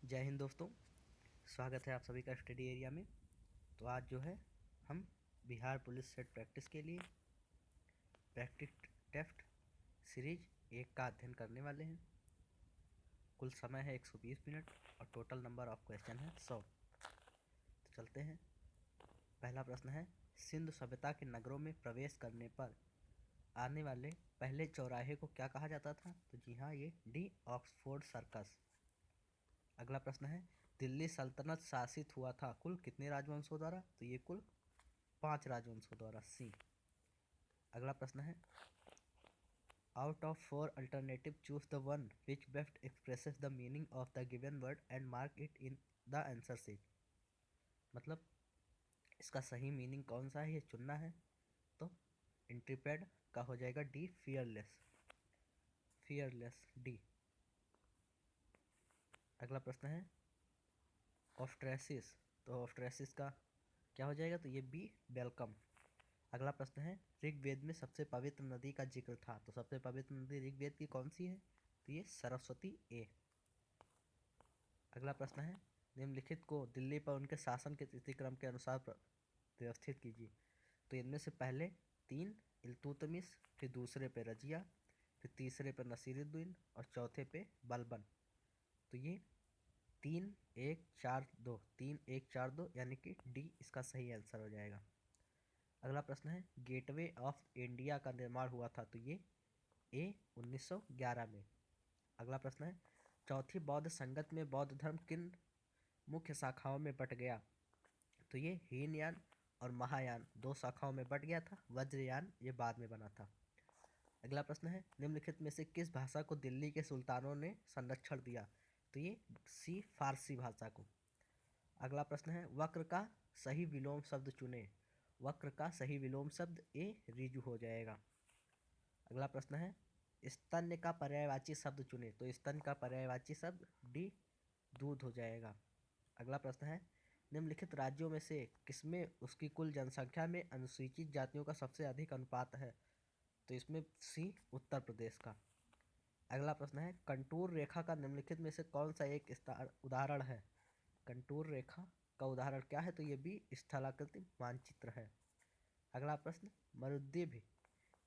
जय हिंद दोस्तों। स्वागत है आप सभी का स्टडी एरिया में। तो आज जो है हम बिहार पुलिस सेट प्रैक्टिस के लिए प्रैक्टिस टेस्ट सीरीज 1 का अध्ययन करने वाले हैं। कुल समय है 120 मिनट और टोटल नंबर ऑफ क्वेश्चन है 100। तो चलते हैं। पहला प्रश्न है, सिंधु सभ्यता के नगरों में प्रवेश करने पर आने वाले पहले चौराहे को क्या कहा जाता था? तो जी हाँ, ये डी ऑक्सफोर्ड सर्कस। अगला प्रश्न है, दिल्ली सल्तनत शासित हुआ था कुल कितने राजवंशों द्वारा? तो ये कुल 5 राजवंशों द्वारा। सी। अगला प्रश्न है, out of 4 alternative choose the one which best expresses the meaning of the given word and mark it in the answer sheet. मतलब इसका सही मीनिंग कौन सा है ये चुनना है। तो इंट्रीपेड का हो जाएगा डी, फियरलेस। Fearless D. अगला प्रश्न है, ऑस्ट्रेसिस। तो ऑस्ट्रेसिस का क्या हो जाएगा? तो ये बी, वेलकम। अगला प्रश्न है, ऋग्वेद में सबसे पवित्र नदी का जिक्र था। तो सबसे पवित्र नदी ऋग्वेद की कौन सी है? तो ये सरस्वती ए। अगला प्रश्न है, निम्नलिखित को दिल्ली पर उनके शासन के तिथिक्रम के अनुसार व्यवस्थित कीजिए। तो इनमें से पहले 3 इल्तुतमिश, फिर दूसरे पे रजिया, फिर तीसरे पे नसीरुद्दीन और चौथे पे बलबन। तो ये 3-1-4-2 3-1-4-2 यानी कि डी इसका सही आंसर हो जाएगा। अगला प्रश्न है, गेटवे ऑफ इंडिया का निर्माण हुआ था। तो ये ए 1911 में। अगला प्रश्न है, चौथी बौद्ध संगत में बौद्ध धर्म किन मुख्य शाखाओं में बट गया? तो ये हीनयान और महायान 2 शाखाओं में बट गया था। वज्रयान ये बाद में बना था। अगला प्रश्न है, निम्नलिखित में से किस भाषा को दिल्ली के सुल्तानों ने संरक्षण दिया? तो ये सी, फारसी भाषा को। अगला प्रश्न है, वक्र का सही विलोम शब्द चुने। वक्र का सही विलोम शब्द ए, रिजु हो जाएगा। अगला प्रश्न है, स्तन्य का पर्यायवाची शब्द चुने। तो स्तन का पर्यायवाची शब्द डी, दूध हो जाएगा। अगला प्रश्न है, निम्नलिखित राज्यों में से किसमें उसकी कुल जनसंख्या में अनुसूचित जातियों का सबसे अधिक अनुपात है? तो इसमें सी, उत्तर प्रदेश का। अगला प्रश्न है, कंटूर रेखा का निम्नलिखित में से कौन सा एक उदाहरण है? कंटूर रेखा का उदाहरण क्या है? तो ये भी स्थलाकृति मानचित्र है। अगला प्रश्न, मरुद्वीप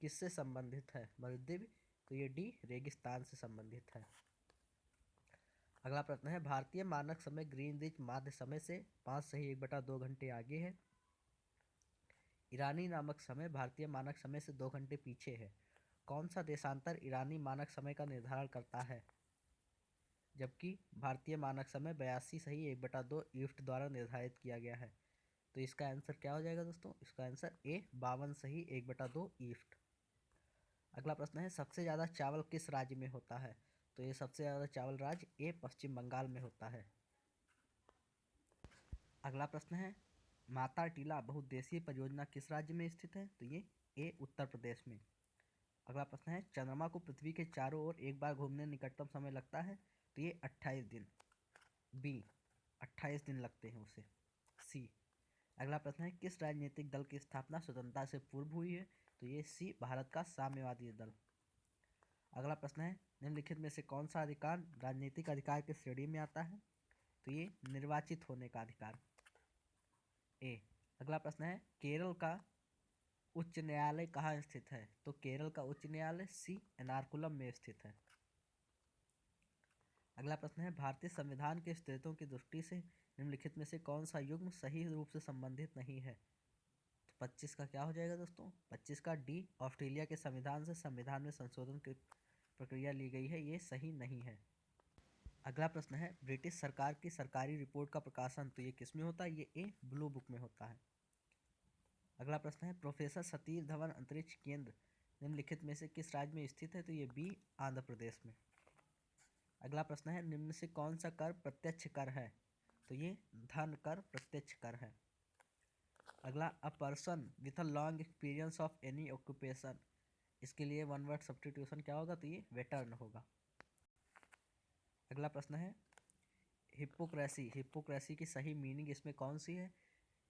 किससे संबंधित है? मरुद्वीप, तो ये डी, रेगिस्तान से संबंधित है। अगला प्रश्न है, भारतीय मानक समय ग्रीनविच माध्य समय से 5-1/2 घंटे आगे है। ईरानी नामक समय भारतीय मानक समय से 2 घंटे पीछे है। कौन सा देशांतर ईरानी मानक समय का निर्धारण करता है? जबकि भारतीय मानक समय 82-1/2 ईस्ट द्वारा निर्धारित किया गया है। तो इसका आंसर क्या हो जाएगा दोस्तों? इसका आंसर ए, 52-1/2 ईस्ट। अगला प्रश्न है, सबसे ज़्यादा चावल किस राज्य में होता है? तो ये सबसे ज़्यादा चावल राज्य ए, पश्चिम बंगाल में होता है। अगला प्रश्न है, माता टीला बहुउद्देशीय परियोजना किस राज्य में स्थित है? तो ये ए, उत्तर प्रदेश में। अगला प्रश्न है, चंद्रमा को पृथ्वी के चारों ओर एक बार घूमने निकटतम समय लगता है। तो ये 28 दिन। बी, 28 दिन लगते हैं उसे। सी। अगला प्रश्न है, किस राजनीतिक दल की स्थापना स्वतंत्रता से पूर्व हुई है? तो ये सी, भारत का साम्यवादी दल। अगला प्रश्न है, निम्नलिखित में से कौन सा अधिकार राजनीतिक अधिकार की श्रेणी में आता है? तो ये निर्वाचित होने का अधिकार ए। अगला प्रश्न है, केरल का उच्च न्यायालय कहाँ स्थित है? तो केरल का उच्च न्यायालय सी, एर्नाकुलम में स्थित है। अगला प्रश्न है, भारतीय संविधान के स्रोतों की दृष्टि से निम्नलिखित में से कौन सा युग्म सही रूप से संबंधित नहीं है? तो 25 का क्या हो जाएगा दोस्तों? 25 का डी, ऑस्ट्रेलिया के संविधान से संविधान में संशोधन की प्रक्रिया ली गई है, ये सही नहीं है। अगला प्रश्न है, ब्रिटिश सरकार की सरकारी रिपोर्ट का प्रकाशन तो ये किस में होता है? ये ए, ब्लू बुक में होता है। अगला प्रश्न है, प्रोफेसर सतीश धवन अंतरिक्ष केंद्र निम्नलिखित में से किस राज्य में स्थित है? तो ये बी, आंध्र प्रदेश में। अगला प्रश्न है, निम्न से कौन सा कर प्रत्यक्ष कर है? तो ये धन कर प्रत्यक्ष कर है। अगला, a person with a long experience of any occupation, इसके लिए 1 वर्ड सब्स्टिट्यूशन क्या होगा? तो ये वेटर्न होगा। अगला प्रश्न है, हिप्पोक्रेसी। हिप्पोक्रेसी की सही मीनिंग इसमें कौन सी है?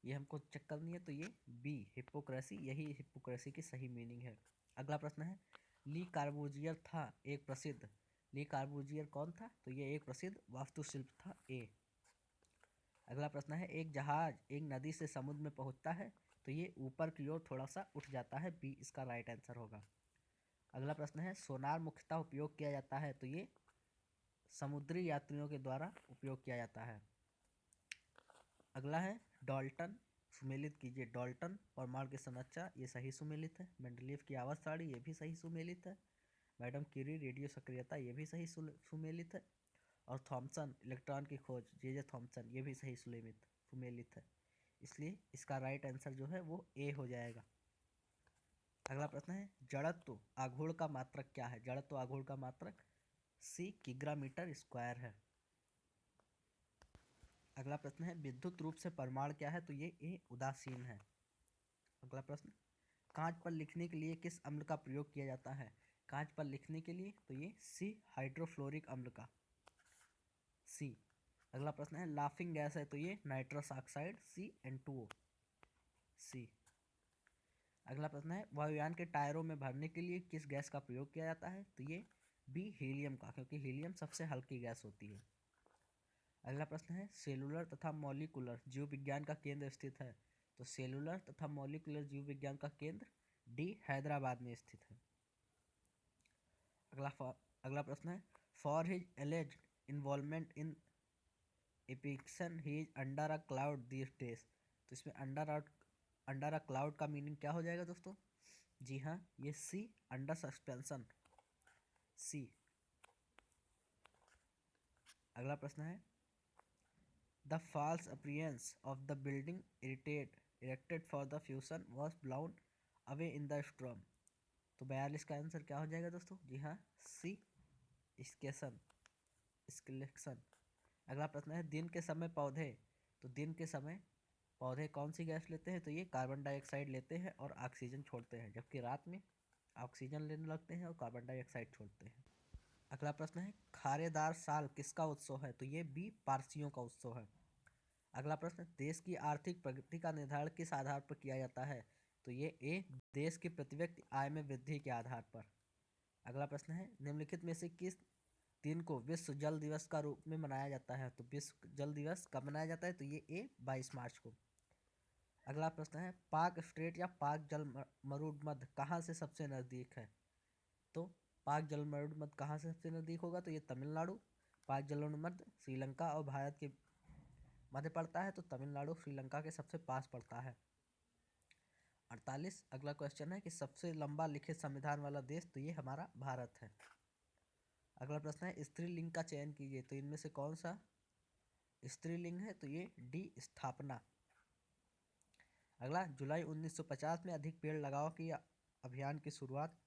ये हमको चेक करनी है। तो ये बी, हिप्पोक्रेसी, यही हिप्पोक्रेसी की सही मीनिंग है। अगला प्रश्न है, ली कार्बूजियर था एक प्रसिद्ध ली कार्बूजियर कौन था? तो ये एक प्रसिद्ध वास्तुशिल्प था। ए। अगला प्रश्न है, एक जहाज एक नदी से समुद्र में पहुंचता है तो ये ऊपर की ओर थोड़ा सा उठ जाता है। बी इसका राइट आंसर होगा। अगला प्रश्न है, सोनार मुख्यतः उपयोग किया जाता है तो ये समुद्री यात्रियों के द्वारा उपयोग किया जाता है। अगला है, डाल्टन सुमेलित कीजिए। डाल्टन परमाणु की संरचना, ये सही सुमेलित है। मेंडलीव की आवर्त सारणी, ये भी सही सुमेलित है। मैडम क्यूरी रेडियो सक्रियता, ये भी सही सुमेलित है। और थॉमसन इलेक्ट्रॉन की खोज, जे थॉमसन, ये भी सही सुमेलित है। इसलिए इसका राइट आंसर जो है वो ए हो जाएगा। अगला प्रश्न है, जड़त्व आघूर्ण का मात्रक क्या है? जड़त्व आघूर्ण का मात्रक सी किग्रा मीटर स्क्वायर है। अगला प्रश्न है, विद्युत रूप से परमाणु क्या है? तो ये ए उदासीन है। अगला प्रश्न, कांच पर लिखने के लिए किस अम्ल का प्रयोग किया जाता है? कांच पर लिखने के लिए तो ये सी हाइड्रोफ्लोरिक अम्ल का, सी। अगला प्रश्न है, लाफिंग गैस है तो ये नाइट्रस ऑक्साइड, सी N2O, सी। अगला प्रश्न है, वायुयान के टायरों में भरने के लिए किस गैस का प्रयोग किया जाता है? तो ये बी हीलियम का, क्योंकि हीलियम सबसे हल्की गैस होती है। अगला प्रश्न है, सेलुलर तथा मॉलिक्यूलर जीव विज्ञान का केंद्र स्थित है? तो सेलुलर तथा मॉलिक्यूलर जीव विज्ञान का केंद्र डी हैदराबाद में स्थित है। अगला प्रश्न है, for his alleged involvement in एपिक्सन he is under a cloud these days. तो इसमें अंडर अ क्लाउड का मीनिंग क्या हो जाएगा दोस्तों? जी हाँ, ये सी अंडर सस्पेंशन, सी। अगला प्रश्न है, the false appearance of the building erected for the function was blown away in the storm. तो 42 का आंसर क्या हो जाएगा दोस्तों? जी हाँ, सी स्केसन, स्केलेक्शन। अगला प्रश्न है, दिन के समय पौधे, तो दिन के समय पौधे कौन सी गैस लेते हैं? तो ये कार्बन डाइऑक्साइड लेते हैं और ऑक्सीजन छोड़ते हैं, जबकि रात में ऑक्सीजन लेने लगते हैं और कार्बन डाइऑक्साइड छोड़ते हैं। अगला प्रश्न है, खारेदार साल किसका उत्सव है? तो ये बी पारसियों का उत्सव है। अगला प्रश्न, देश की आर्थिक प्रगति का निर्धारण किस आधार पर किया जाता है? तो ये ए देश की प्रति व्यक्ति आय में वृद्धि के आधार पर। अगला प्रश्न है, निम्नलिखित में से किस दिन को विश्व जल दिवस का रूप में मनाया जाता है? तो विश्व जल दिवस कब मनाया जाता है? तो ये ए 22 मार्च को। अगला प्रश्न है, पाक स्ट्रेट या पाक जल मरुमध्य कहाँ से सबसे नज़दीक है? तो पाक जल मरुमध्य कहाँ से सबसे नज़दीक होगा? तो ये तमिलनाडु। पाक जल मरुमध्य श्रीलंका और भारत के मध्य पड़ता है, तो तमिलनाडु श्रीलंका के सबसे पास पड़ता है। 48 अगला क्वेश्चन है कि सबसे लंबा लिखित संविधान वाला देश, तो ये हमारा भारत है। अगला प्रश्न है, स्त्रीलिंग का चयन कीजिए। तो इनमें से कौन सा स्त्रीलिंग है? तो ये डी स्थापना। अगला, जुलाई 1950 में अधिक पेड़ लगाओ की अभियान की शुरुआत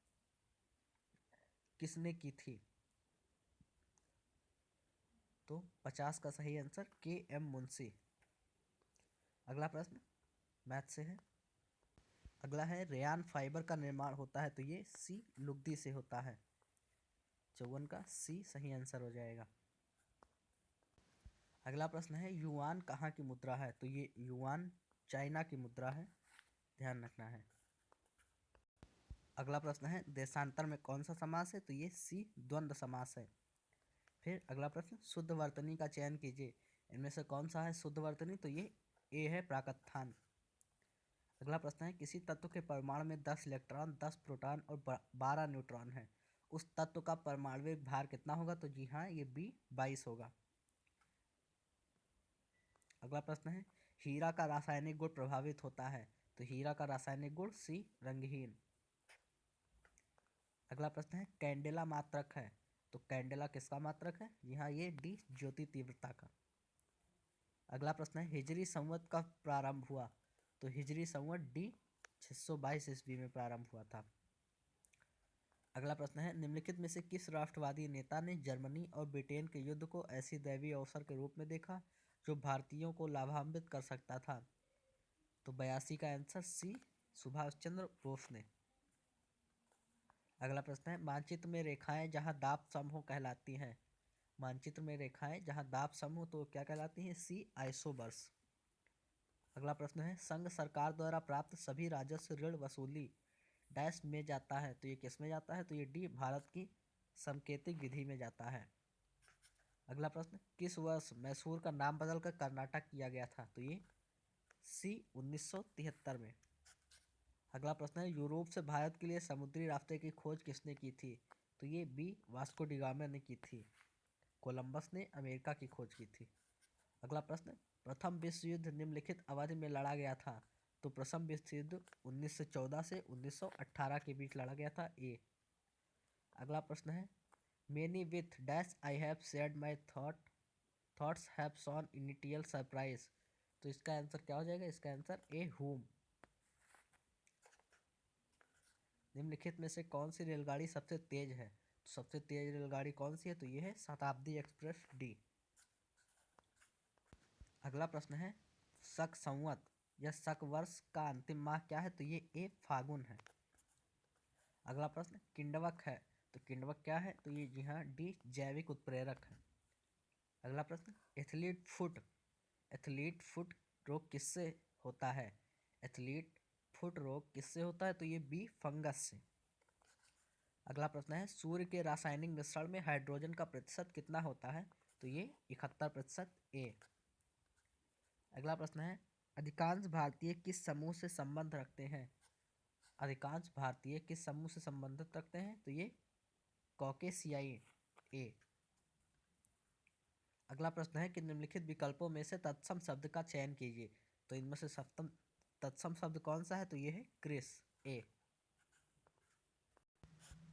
किसने की थी? तो 50 का सही आंसर KM मुंशी। अगला प्रश्न मैथ से है। अगला है, रेयान फाइबर का निर्माण होता है? तो ये सी लुगदी से होता है। 54 का सी सही आंसर हो जाएगा। अगला प्रश्न है, युआन कहाँ की मुद्रा है? तो ये युआन चाइना की मुद्रा है, ध्यान रखना है। अगला प्रश्न है, देशांतर में कौन सा समास है? तो ये सी द्वंद्व समास है। फिर अगला प्रश्न, शुद्ध वर्तनी का चयन कीजिए। इनमें से कौन सा है शुद्ध वर्तनी? तो ये ए है प्राकथान। अगला प्रश्न है, किसी तत्व के परमाणु में 10 इलेक्ट्रॉन 10 प्रोटॉन और 12 न्यूट्रॉन है, उस तत्व का परमाणविक भार कितना होगा? तो जी हाँ, ये बी 22 होगा। अगला प्रश्न है, हीरा का रासायनिक गुण प्रभावित होता है? तो हीरा का रासायनिक गुण सी रंगहीन। अगला प्रश्न है, कैंडेला मात्रक है? तो कैंडेला किसका मात्रक है? जी हाँ, ये डी ज्योति तीव्रता का। अगला प्रश्न है, हिजरी संवत कब प्रारंभ हुआ? तो हिजरी संवत डी 622 ईस्वी में प्रारंभ हुआ था। अगला प्रश्न है, निम्नलिखित में से किस राष्ट्रवादी नेता ने जर्मनी और ब्रिटेन के युद्ध को ऐसी दैवीय अवसर के रूप में देखा जो भारतीयों को लाभान्वित कर सकता था? तो 82 का आंसर सी सुभाष चंद्र बोस ने। अगला प्रश्न है, मानचित्र में रेखाएं जहां दाब समूह कहलाती हैं? मानचित्र में रेखाएं जहां दाब समूह तो क्या कहलाती हैं? सी आइसोबर्स। अगला प्रश्न है, संघ सरकार द्वारा प्राप्त सभी राजस्व ऋण वसूली डैश में जाता है? तो ये किस में जाता है? तो ये डी भारत की संकेतिक विधि में जाता है। अगला प्रश्न, किस वर्ष मैसूर का नाम बदलकर कर्नाटक किया गया था? तो ये सी 1973 में। अगला प्रश्न है, यूरोप से भारत के लिए समुद्री रास्ते की खोज किसने की थी? तो ये बी वास्को डी गामा ने की थी। कोलंबस ने अमेरिका की खोज की थी। अगला प्रश्न, प्रथम विश्व युद्ध निम्नलिखित अवधि में लड़ा गया था? तो प्रथम विश्व युद्ध 1914 से 1918 के बीच लड़ा गया था। ए। अगला प्रश्न है, many with dash I have shared my thoughts have shown initial surprise. तो इसका आंसर क्या हो जाएगा? इसका आंसर ए हुम। निम्नलिखित में से कौन सी रेलगाड़ी सबसे तेज है? तो सबसे तेज रेलगाड़ी कौन सी है? तो ये है शताब्दी एक्सप्रेस डी। अगला प्रश्न है, शक संवत या शक वर्ष का अंतिम माह क्या है? तो ये ए फागुन है। अगला प्रश्न, किंडवक है तो किंडवक क्या है? तो ये जी हाँ डी जैविक उत्प्रेरक है। अगला प्रश्न, एथलीट फुट रोग किससे होता है? एथलीट फुट रोग किससे होता है? तो ये बी फंगस से। अगला प्रश्न है, सूर्य के रासायनिक मिश्रण में हाइड्रोजन का प्रतिशत कितना होता है? तो ये 71%। ए। अगला प्रश्न है, अधिकांश भारतीय किस समूह से संबंध रखते हैं? अधिकांश भारतीय किस समूह से संबंधित रखते हैं? तो ये कॉकेशियाई। ए। अगला प्रश्न है कि निम्नलिखित विकल्पों में से तत्सम शब्द का चयन कीजिए। तो इनमें से सप्तम तत्सम शब्द कौन सा है? तो ये है क्रिस। ए।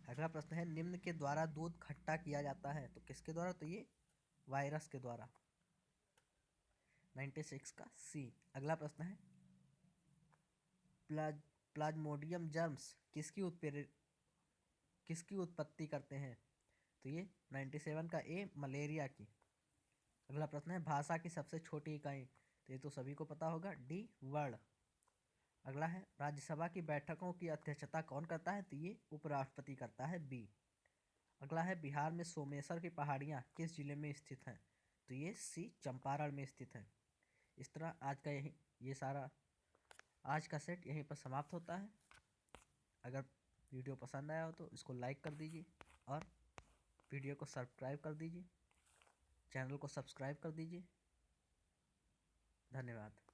अगला प्रश्न है, निम्न के द्वारा दूध खट्टा किया जाता है तो किसके द्वारा? तो ये वायरस के द्वारा। 96 का सी। अगला प्रश्न है, प्लाज्मोडियम जर्म्स किसकी उत्पत्ति करते हैं? तो ये 97 का ए मलेरिया की। अगला प्रश्न है, भाषा की सबसे छोटी इकाई? तो ये तो सभी को पता होगा, डी वर्ण। अगला है, राज्यसभा की बैठकों की अध्यक्षता कौन करता है? तो ये उपराष्ट्रपति करता है। बी। अगला है, बिहार में सोमेश्वर की पहाड़ियाँ किस जिले में स्थित हैं? तो ये सी चंपारण में स्थित है। इस तरह आज का सेट यहीं पर समाप्त होता है। अगर वीडियो पसंद आया हो तो इसको लाइक कर दीजिए और वीडियो को सब्सक्राइब कर दीजिए, चैनल को सब्सक्राइब कर दीजिए। धन्यवाद।